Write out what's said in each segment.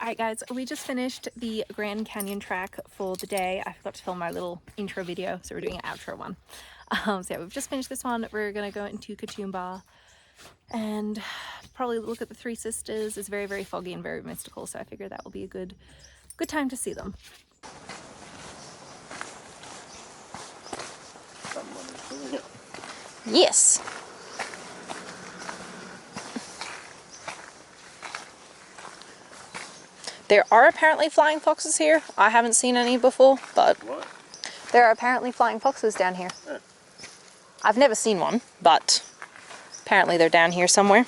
Alright guys, we just finished the Grand Canyon track for the day. I forgot to film my little intro video, so we're doing an outro one. So yeah, we've just finished this one. We're gonna go into Katoomba and probably look at the Three Sisters. It's very, very foggy and very mystical, so I figure that will be a good time to see them. Yes. There are apparently flying foxes here. I haven't seen any before, but what? There are apparently flying foxes down here. Yeah. I've never seen one, but apparently they're down here somewhere.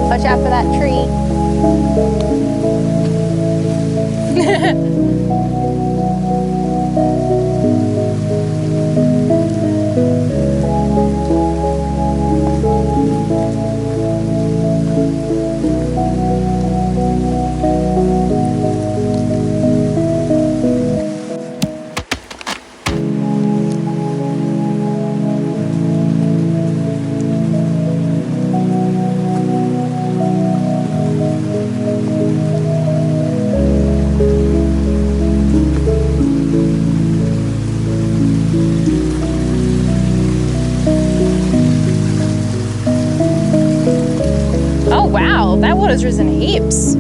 Watch out for that tree. Oh wow, that water's risen heaps.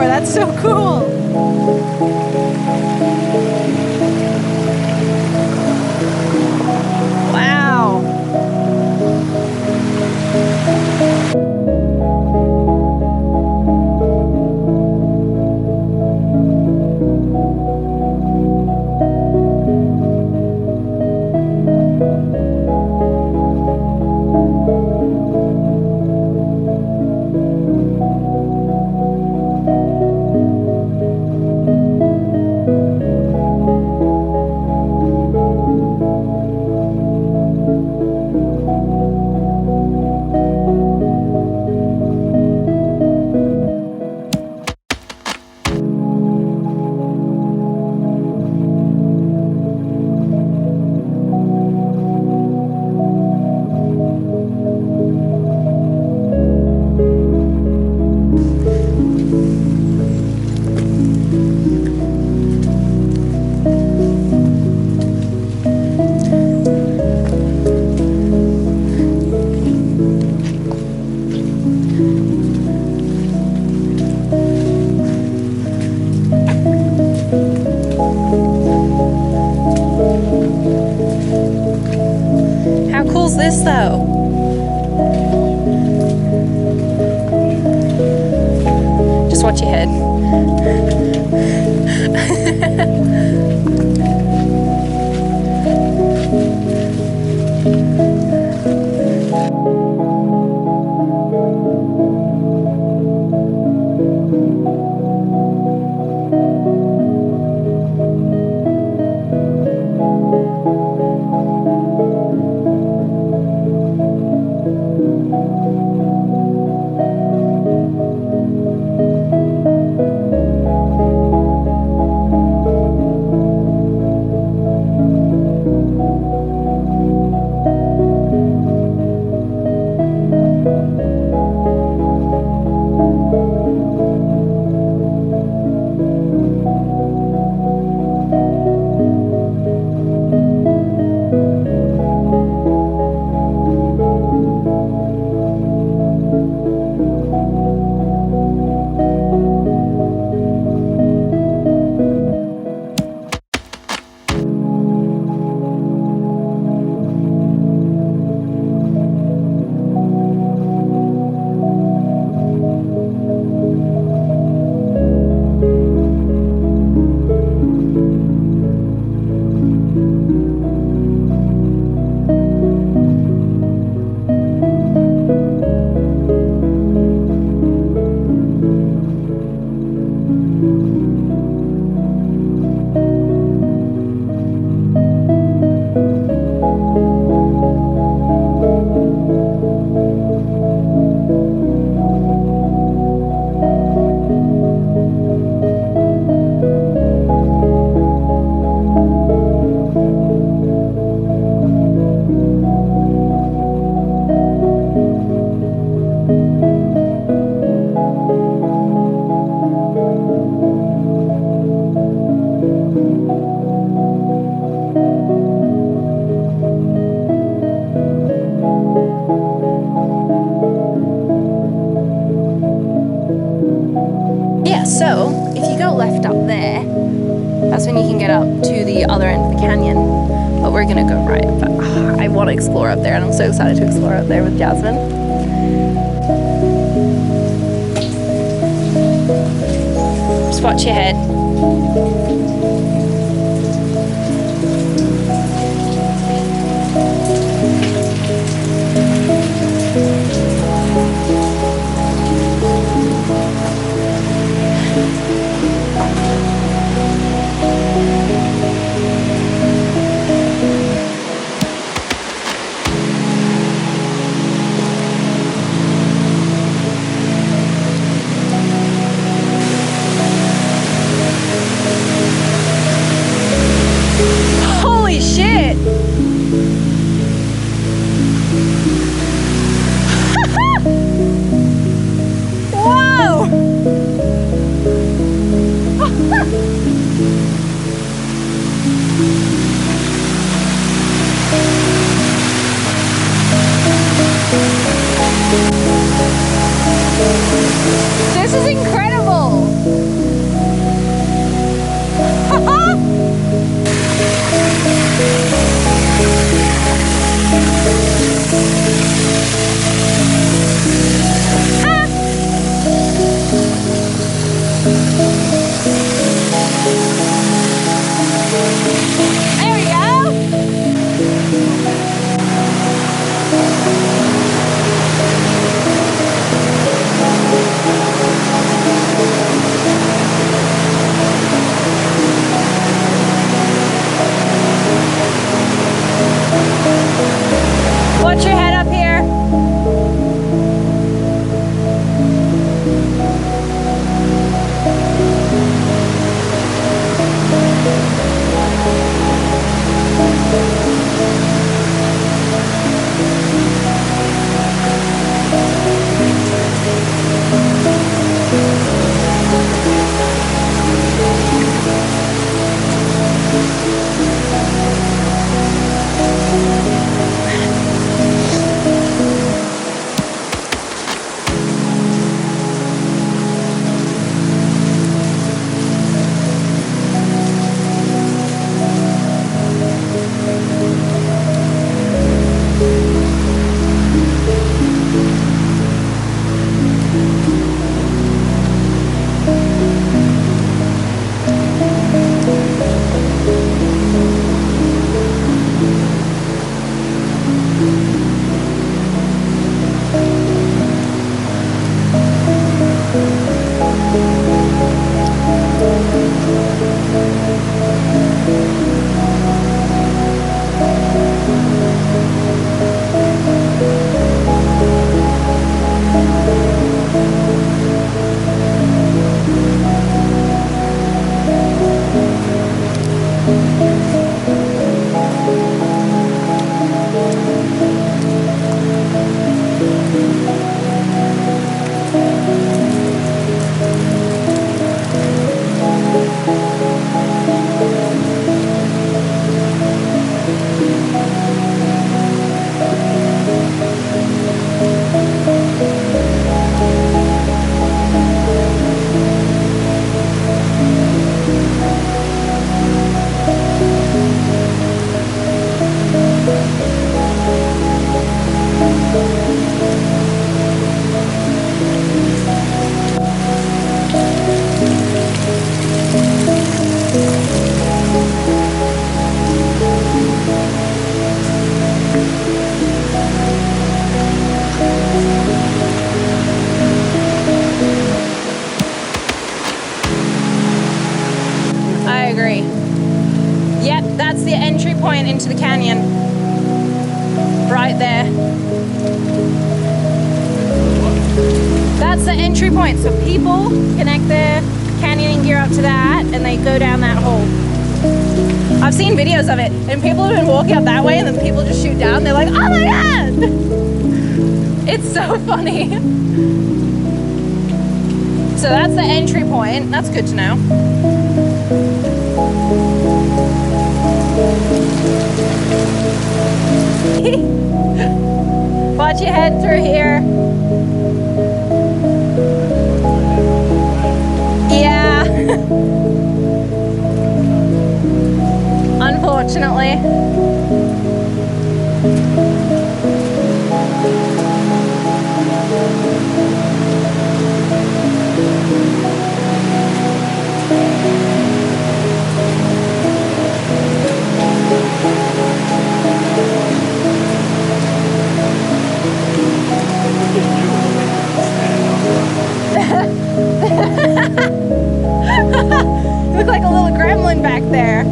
before. That's so cool. Wow. How cool's this though? Just watch your head. Yeah, so if you go left up there, that's when you can get up to the other end of the canyon. But we're gonna go right. But I want to explore up there, and I'm so excited to explore up there with Jasmine. Just watch your head. That's the entry point into the canyon. Right there. That's the entry point. So people connect their canyoning gear up to that and they go down that hole. I've seen videos of it and people have been walking up that way and then people just shoot down. They're like, oh my God! It's so funny. So that's the entry point. That's good to know. Watch your head through here. Yeah. Unfortunately. You look like a little gremlin back there.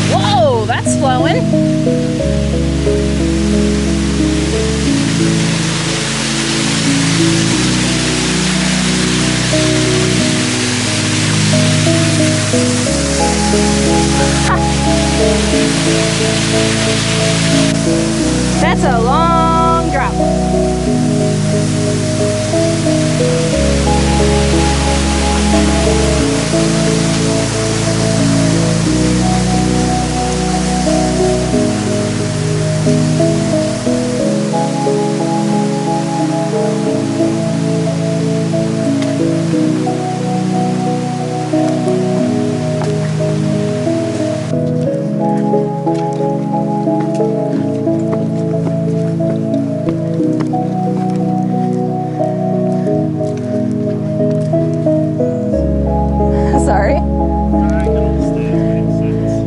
Whoa, that's flowing. That's a long drop. Sorry.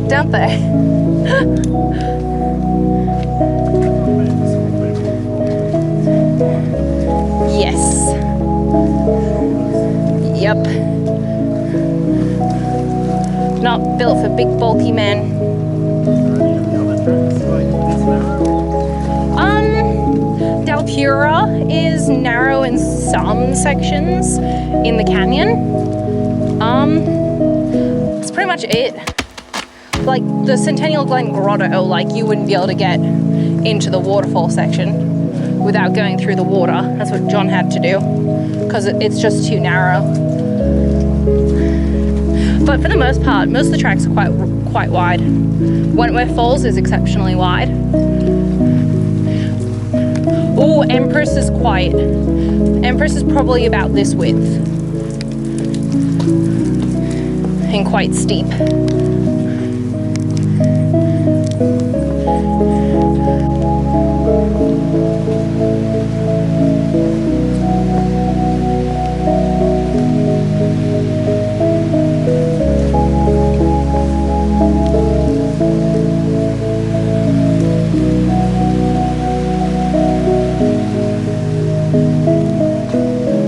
Don't they? Yes. Yep. Not built for big bulky men. Dalpura is narrow in some sections in the canyon. That's pretty much it. Like the Centennial Glen Grotto, like you wouldn't be able to get into the waterfall section without going through the water. That's what John had to do because it's just too narrow. But for the most part, most of the tracks are quite wide. Wentworth Falls is exceptionally wide. Oh, Empress is quite. Empress is probably about this width and quite steep.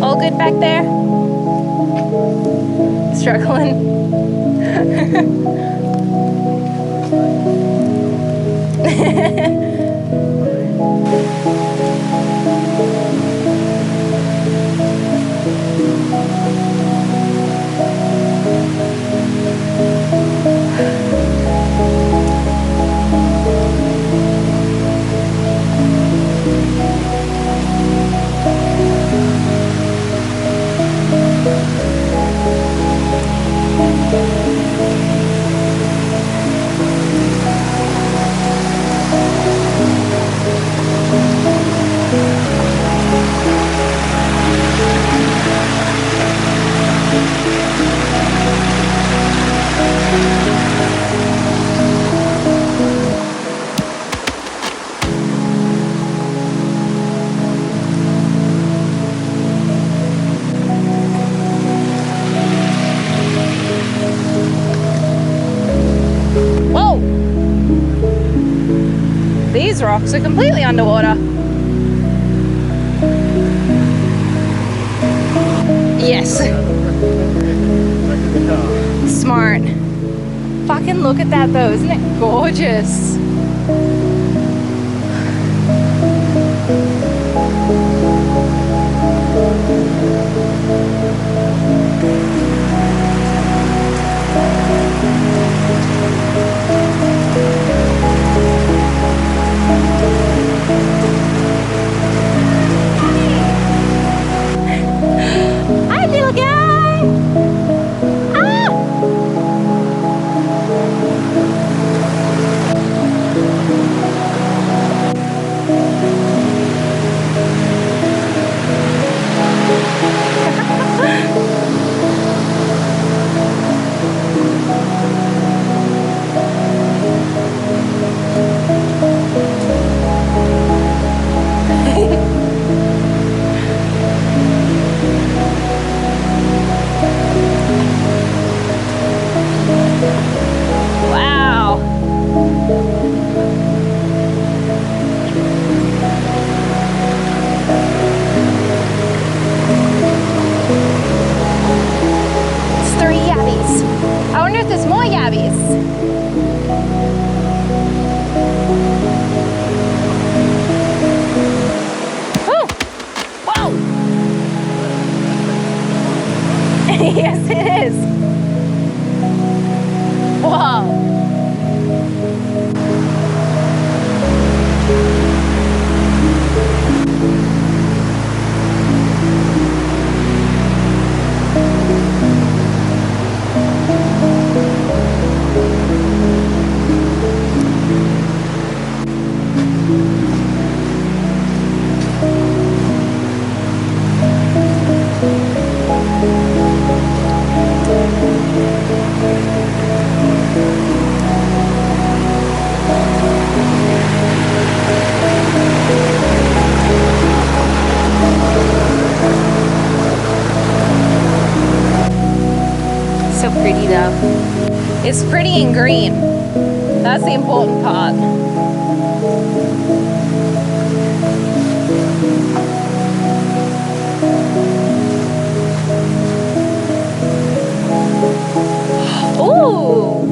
All good back there? Struggling? rocks are completely underwater. Yes. Smart. Fucking look at that though, isn't it gorgeous? Hi, little guy! Ah! Wow. It's 3 yabbies. I wonder if there's more yabbies. Oh! Whoa! Yes, it is. Whoa! So pretty though. It's pretty and green. That's the important part. Ooh!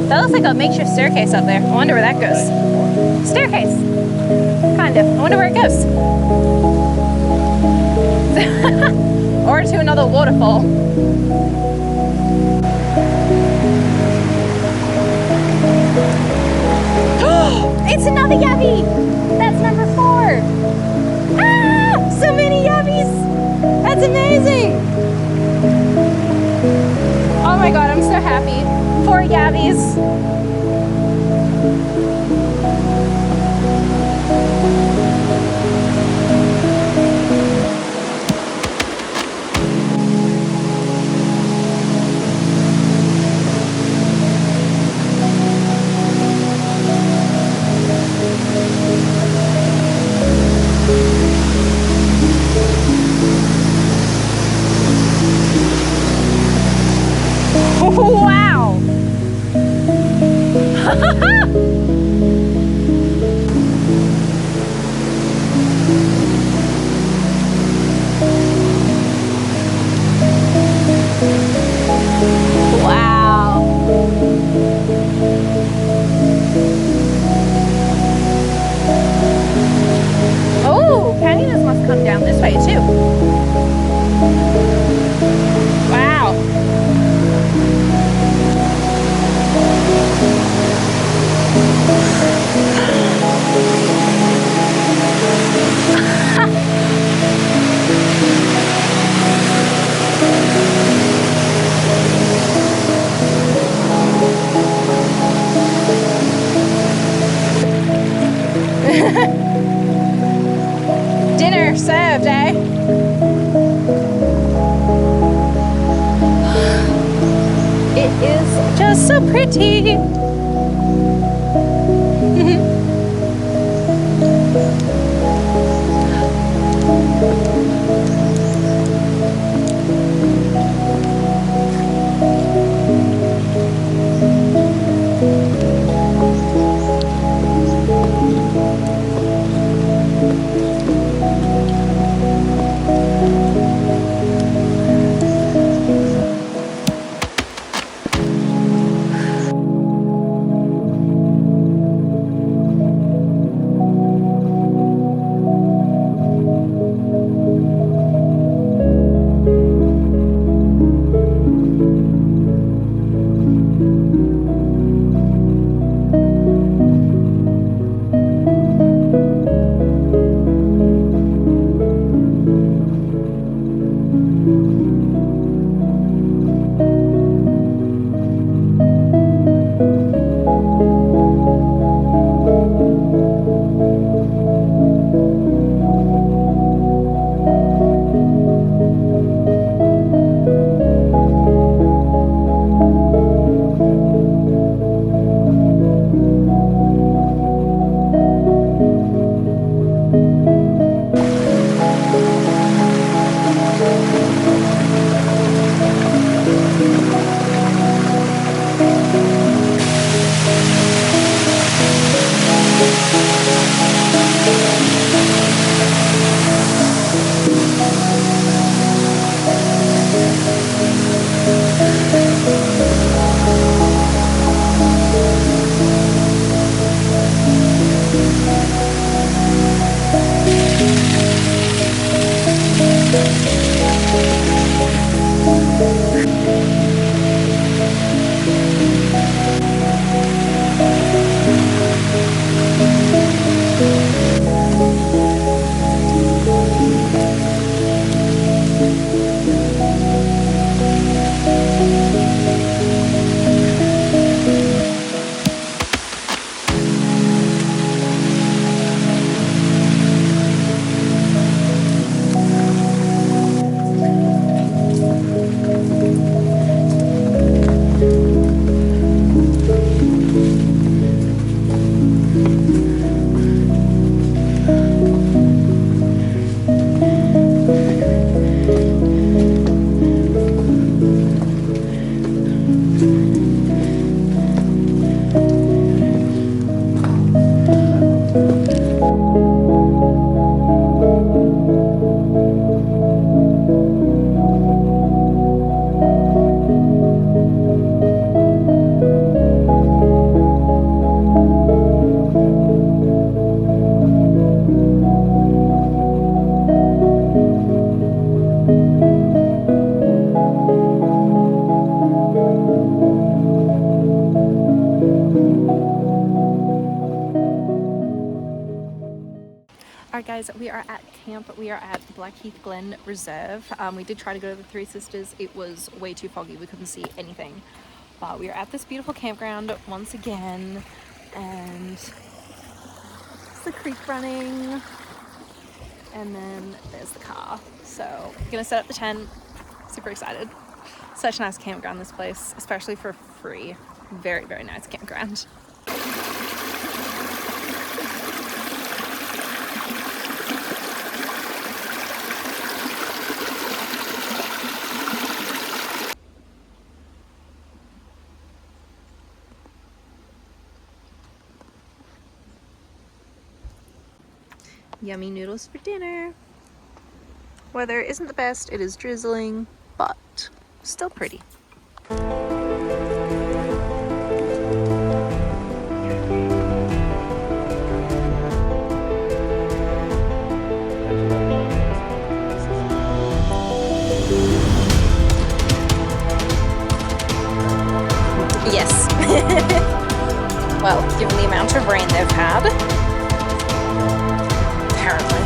That looks like a makeshift staircase up there. I wonder where that goes. Staircase. Kind of. I wonder where it goes. Or to another waterfall. It's another yabby! That's number 4. Ah! So many yabbies! That's amazing! Oh my god, I'm so happy. 4 yabbies. Wow! Wow! Oh, canyons must come down this way too. Wow! Dinner served, eh? It is just so pretty. camp. We are at Blackheath Glen Reserve. We did try to go to the Three Sisters. It was way too foggy. We couldn't see anything. But we are at this beautiful campground once again, and it's the creek running, and then there's the car. So we're gonna set up the tent. Super excited. Such a nice campground, this place, especially for free. Very, very nice campground. Yummy noodles for dinner. Weather isn't the best, it is drizzling, but still pretty. Yes. Well, given the amount of rain they've had, apparently.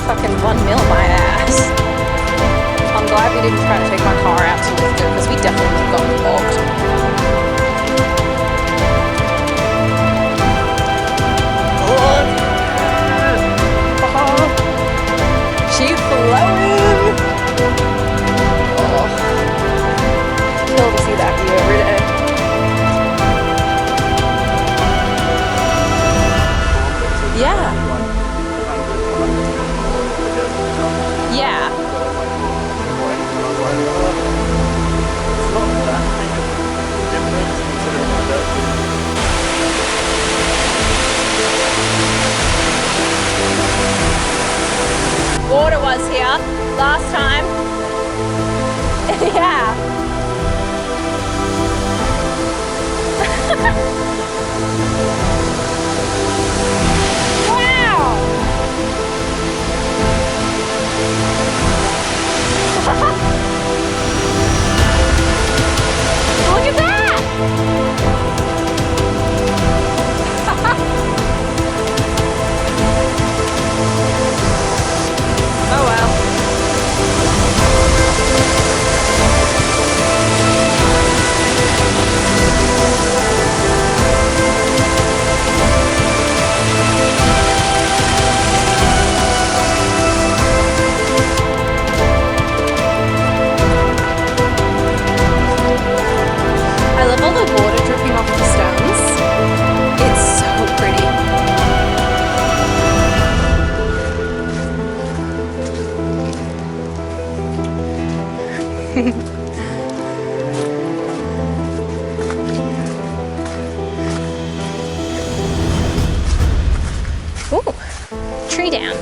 Fucking 1 mil my ass. I'm glad we didn't try to take my car out to lift it, because we definitely would have gotten bogged. She flowing! Oh. Kill to see that view every day. Yeah. Yeah. Water was here last time. Yeah. Wow. Look at that! Oh well. I love all the water dripping off the stones. It's so pretty. Ooh, tree down.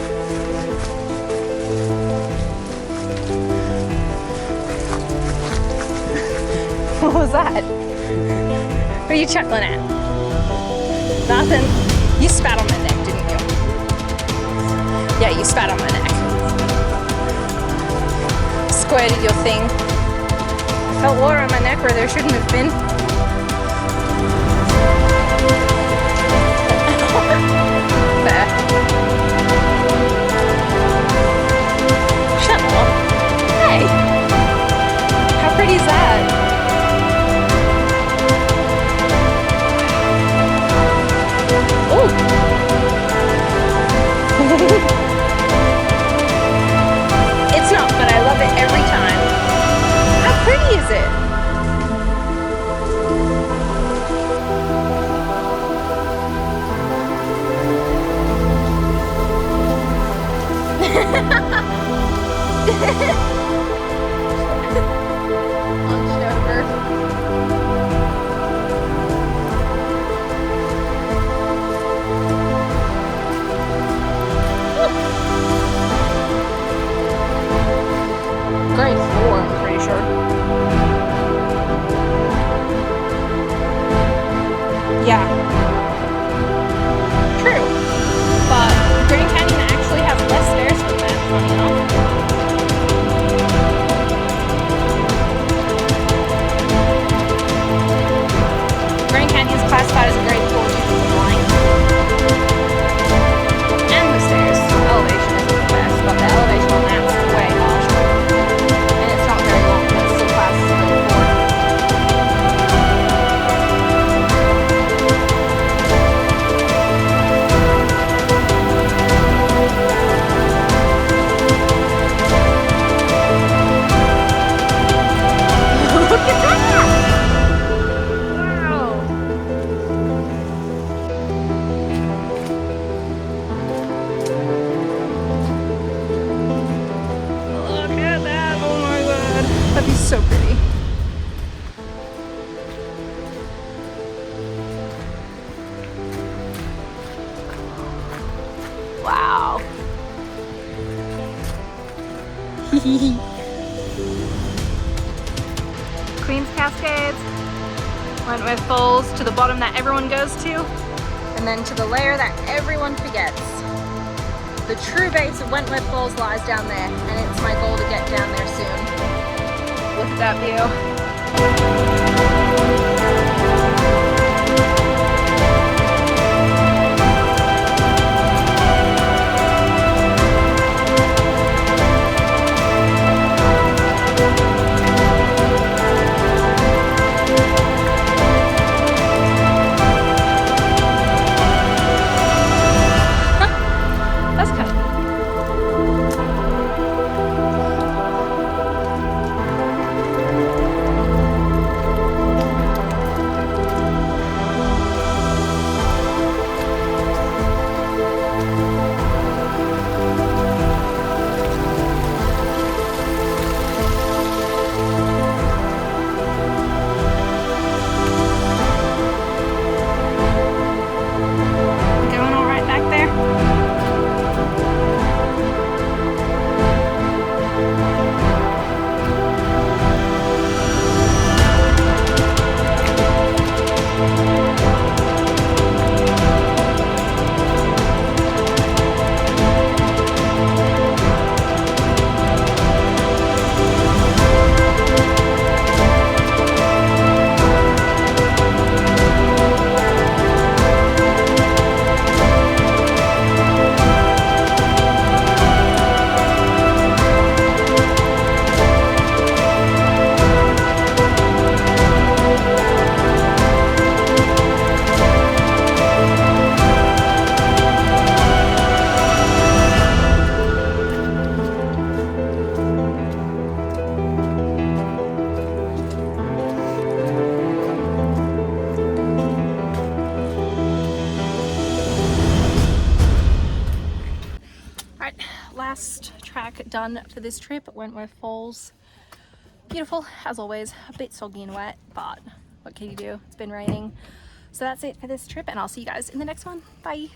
What was that? What are you chuckling at? Nothing. You spat on my neck, didn't you? Yeah, you spat on my neck. Squirted your thing. I felt water on my neck where there shouldn't have been. Fair. Shut up. Hey! How pretty is that? Oh! It's not, but I love it every time. How pretty is it? Hunched over. Grade 4, I'm pretty sure. Yeah. True. But Grand Canyon actually has less stairs than that, funny enough. Queen's Cascades, Wentworth Falls to the bottom that everyone goes to, and then to the layer that everyone forgets. The true base of Wentworth Falls lies down there, and it's my goal to get down there soon. Look at that view. That's kind of neat. Going all right back there? Alright, last track done for this trip, Wentworth Falls. Beautiful, as always, a bit soggy and wet, but what can you do? It's been raining. So that's it for this trip, and I'll see you guys in the next one. Bye!